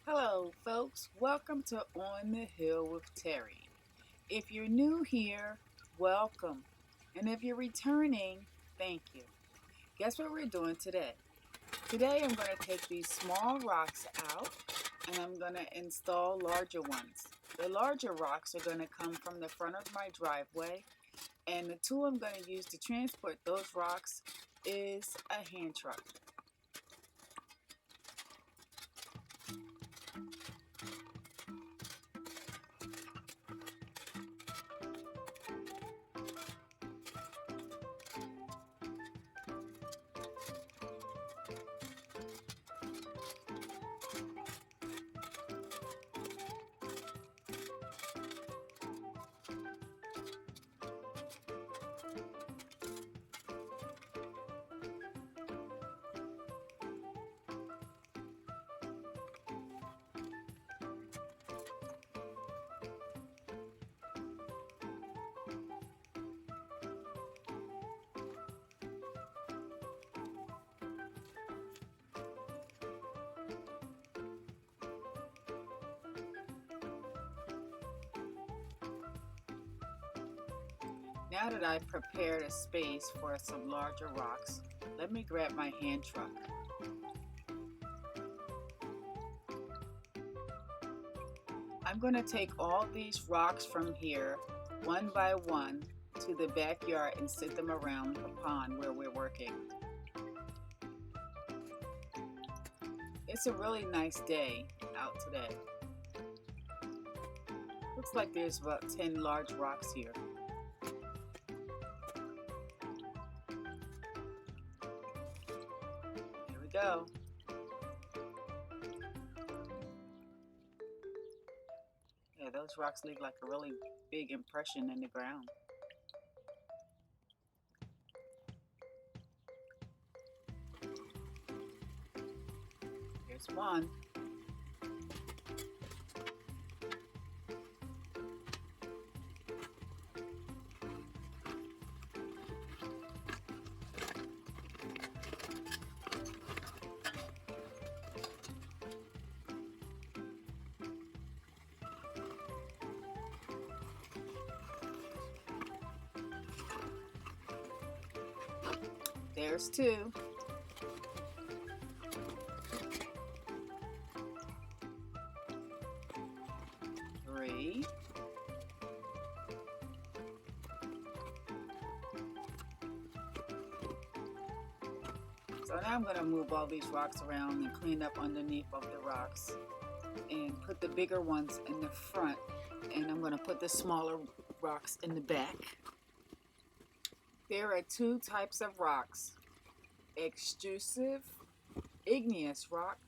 Hello, folks. Welcome to On the Hill with Terry. If you're new here, welcome. And if you're returning, thank you. Guess what we're doing today? Today I'm going to take these small rocks out and I'm going to install larger ones. The larger rocks are going to come from the front of my driveway, and the tool I'm going to use to transport those rocks is a hand truck. Now that I've prepared a space for some larger rocks, let me grab my hand truck. I'm going to take all these rocks from here, one by one, to the backyard and set them around the pond where we're working. It's a really nice day out today. Looks like there's about 10 large rocks here. Here we go. Yeah, those rocks leave like a really big impression in the ground. Here's one. There's two. Three. So now I'm going to move all these rocks around and clean up underneath of the rocks and put the bigger ones in the front, and I'm going to put the smaller rocks in the back. There are two types of rocks: extrusive igneous rock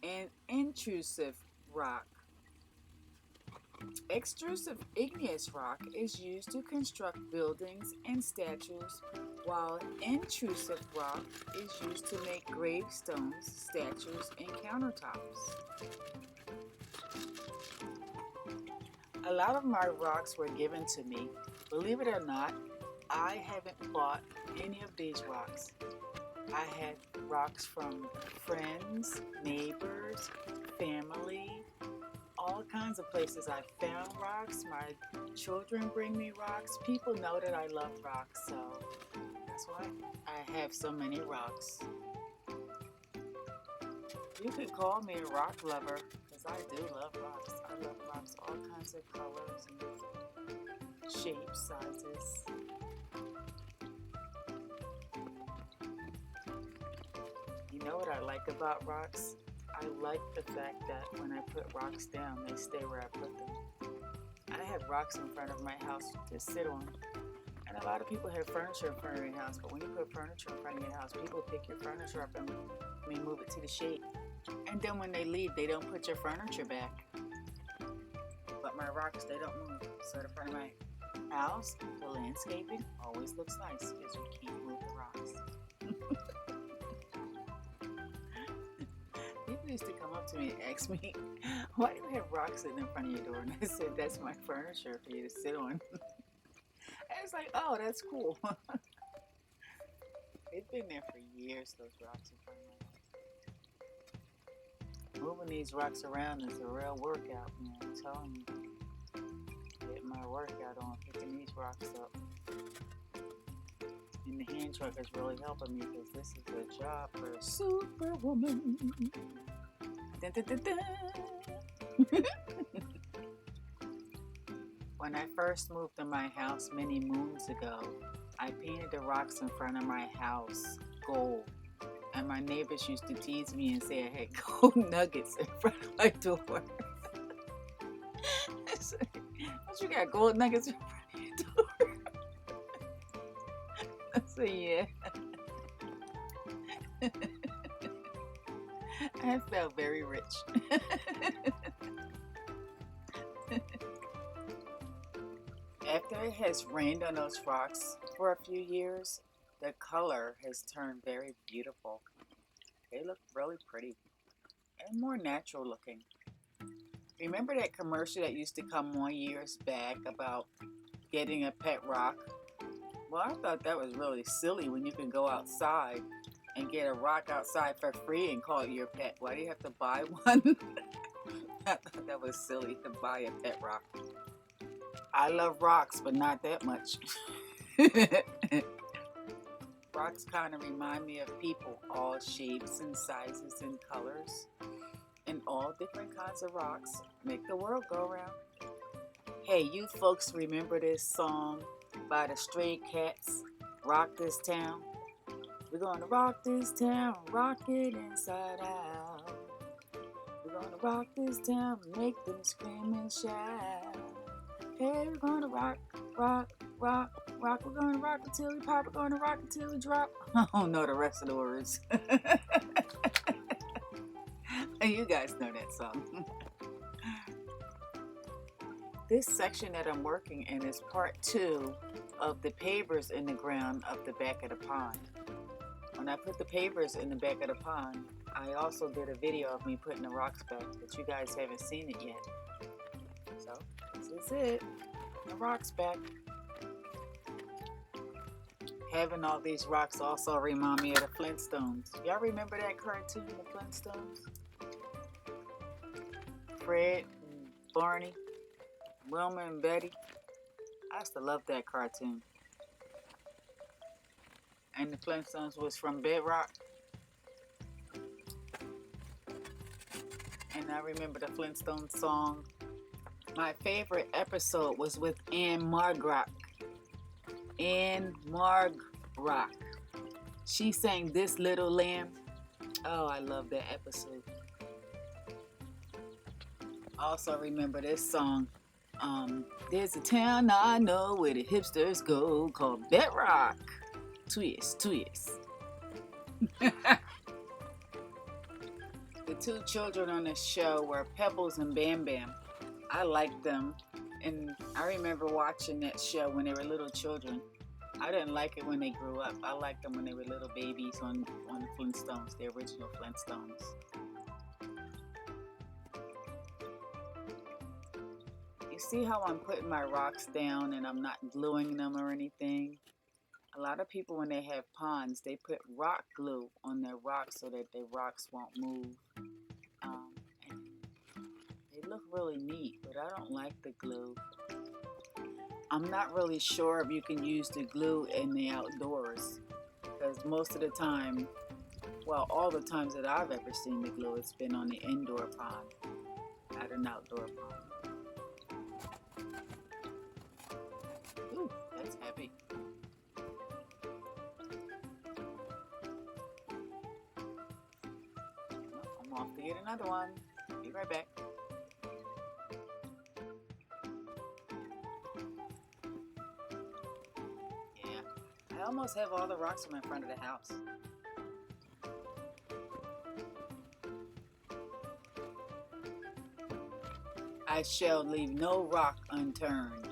and intrusive rock. Extrusive igneous rock is used to construct buildings and statues, while intrusive rock is used to make gravestones, statues, and countertops. A lot of my rocks were given to me. Believe it or not, I haven't bought any of these rocks. I had rocks from friends, neighbors, family, all kinds of places. I found rocks. My children bring me rocks. People know that I love rocks, so that's why I have so many rocks. You could call me a rock lover, because I do love rocks. I love rocks, all kinds of colors and shapes, sizes. You know what I like about rocks? I like the fact that when I put rocks down, they stay where I put them. I have rocks in front of my house to sit on. And a lot of people have furniture in front of their house, but when you put furniture in front of your house, people pick your furniture up and move it to the shade. And then when they leave, they don't put your furniture back. But my rocks, they don't move. So the front of my house, the landscaping always looks nice because we can't move the rocks. People used to come up to me and ask me, why do you have rocks sitting in front of your door? And I said, that's my furniture for you to sit on. I was like, oh, that's cool. They've been there for years, those rocks in front of my house. Moving these rocks around is a real workout, man. I'm telling you. Getting my workout on, picking these rocks up. And the hand truck is really helping me because this is a job for a superwoman. Dun, dun, dun, dun. When I first moved to my house many moons ago, I painted the rocks in front of my house gold. And my neighbors used to tease me and say I had gold nuggets in front of my door. Don't you got gold nuggets in front of your door? I said, yeah. I felt very rich. After it has rained on those rocks for a few years, the color has turned very beautiful. They look really pretty and more natural looking. Remember that commercial that used to come on years back about getting a pet rock? Well, I thought that was really silly when you can go outside and get a rock outside for free and call it your pet. Why do you have to buy one? I thought that was silly to buy a pet rock. I love rocks, but not that much. Rocks kind of remind me of people, all shapes and sizes and colors, and all different kinds of rocks make the world go round. Hey, you folks remember this song by the Stray Cats, Rock This Town? We're gonna rock this town, rock it inside out. We're gonna rock this town, make them scream and shout. Hey, we're gonna rock, rock, rock, rock. We're gonna rock until we pop. We're gonna rock until we drop. I don't know the rest of the words. You guys know that song. This section that I'm working in is part 2 of the pavers in the ground of the back of the pond. When I put the pavers in the back of the pond, I also did a video of me putting the rocks back, but you guys haven't seen it yet. So, this is it. The rocks back. Having all these rocks also remind me of the Flintstones. Y'all remember that cartoon, the Flintstones? Fred and Barney, Wilma and Betty. I used to love that cartoon. And the Flintstones was from Bedrock. And I remember the Flintstones song. My favorite episode was with Anne Margrock. Anne Margrock. She sang This Little Lamb. Oh, I love that episode. Also remember this song. There's a town I know where the hipsters go called Bedrock. Twist, twist. The 2 children on the show were Pebbles and Bam Bam. I liked them, and I remember watching that show when they were little children. I didn't like it when they grew up. I liked them when they were little babies on the Flintstones, the original Flintstones. You see how I'm putting my rocks down and I'm not gluing them or anything? A lot of people, when they have ponds, they put rock glue on their rocks so that their rocks won't move. And they look really neat, but I don't like the glue. I'm not really sure if you can use the glue in the outdoors, because most of the time, well, all the times that I've ever seen the glue, it's been on the indoor pond, not an outdoor pond. Ooh, that's heavy. I'm off to get another one. Be right back. Yeah, I almost have all the rocks in my front of the house. I shall leave no rock unturned.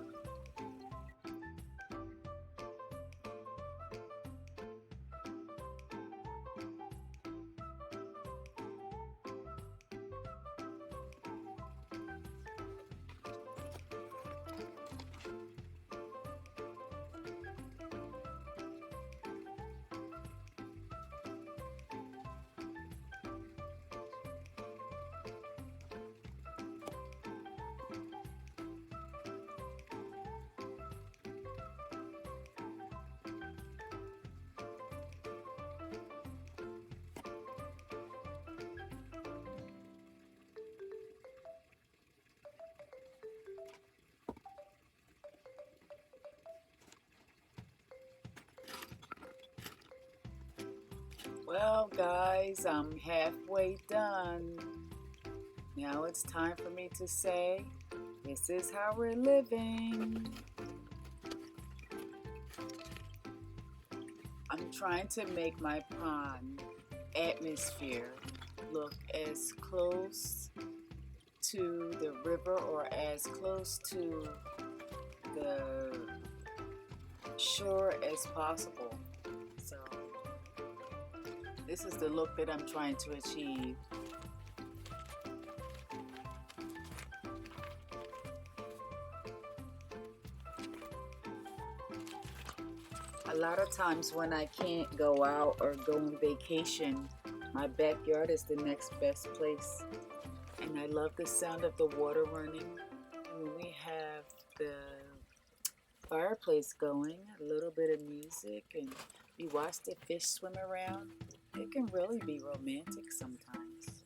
Well, guys, I'm halfway done. Now it's time for me to say, this is how we're living. I'm trying to make my pond atmosphere look as close to the river or as close to the shore as possible. So this is the look that I'm trying to achieve. A lot of times when I can't go out or go on vacation, my backyard is the next best place. And I love the sound of the water running. When we have the fireplace going, a little bit of music, and we watch the fish swim around, it can really be romantic sometimes.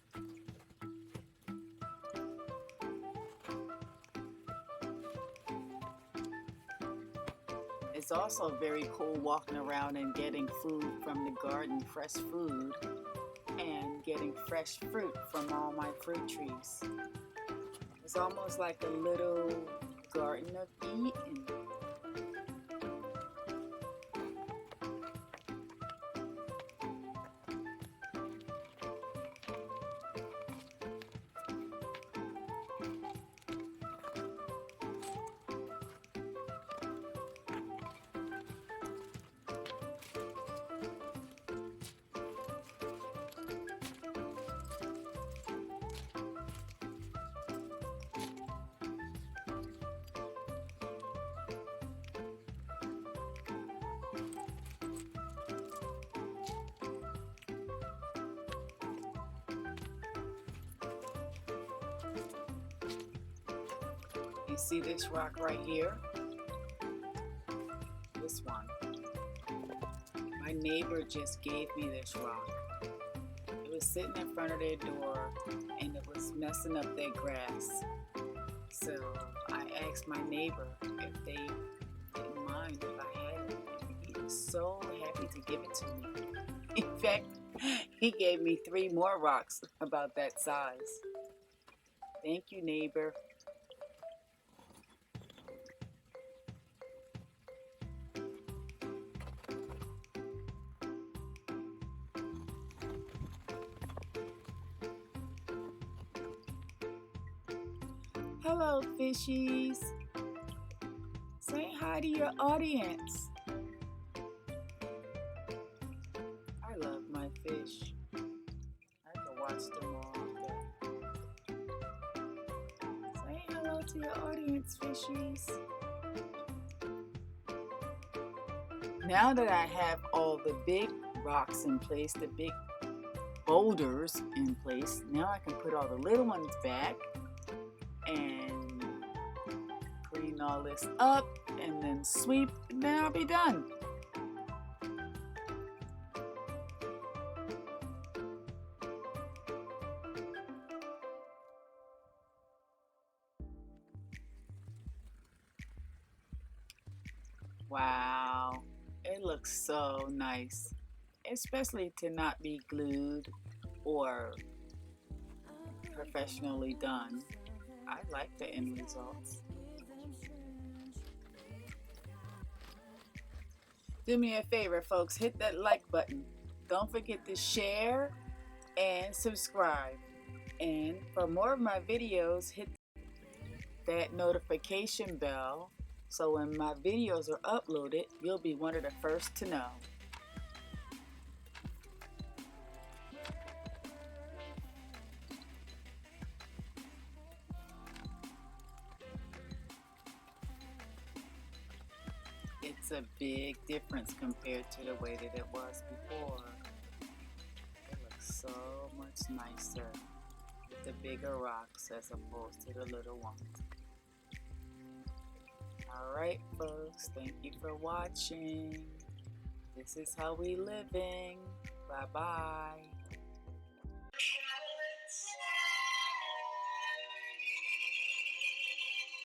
It's also very cool walking around and getting food from the garden, fresh food, and getting fresh fruit from all my fruit trees. It's almost like a little garden of Eden. You see this rock right here? This one. My neighbor just gave me this rock. It was sitting in front of their door and it was messing up their grass. So I asked my neighbor if they didn't mind if I had it. He was so happy to give it to me. In fact, he gave me 3 more rocks about that size. Thank you, neighbor. Hello, fishies. Say hi to your audience. I love my fish. I could watch them all day. Say hello to your audience, fishies. Now that I have all the big rocks in place, the big boulders in place, now I can put all the little ones back and clean all this up and then sweep, and then I'll be done. Wow, it looks so nice, especially to not be glued or professionally done. I like the end results. Do me a favor, folks, hit that like button. Don't forget to share and subscribe. And for more of my videos, hit that notification bell so when my videos are uploaded, you'll be one of the first to know. It's a big difference compared to the way that it was before. It looks so much nicer with the bigger rocks as opposed to the little ones. Alright folks, thank you for watching. This is how we living. Bye bye.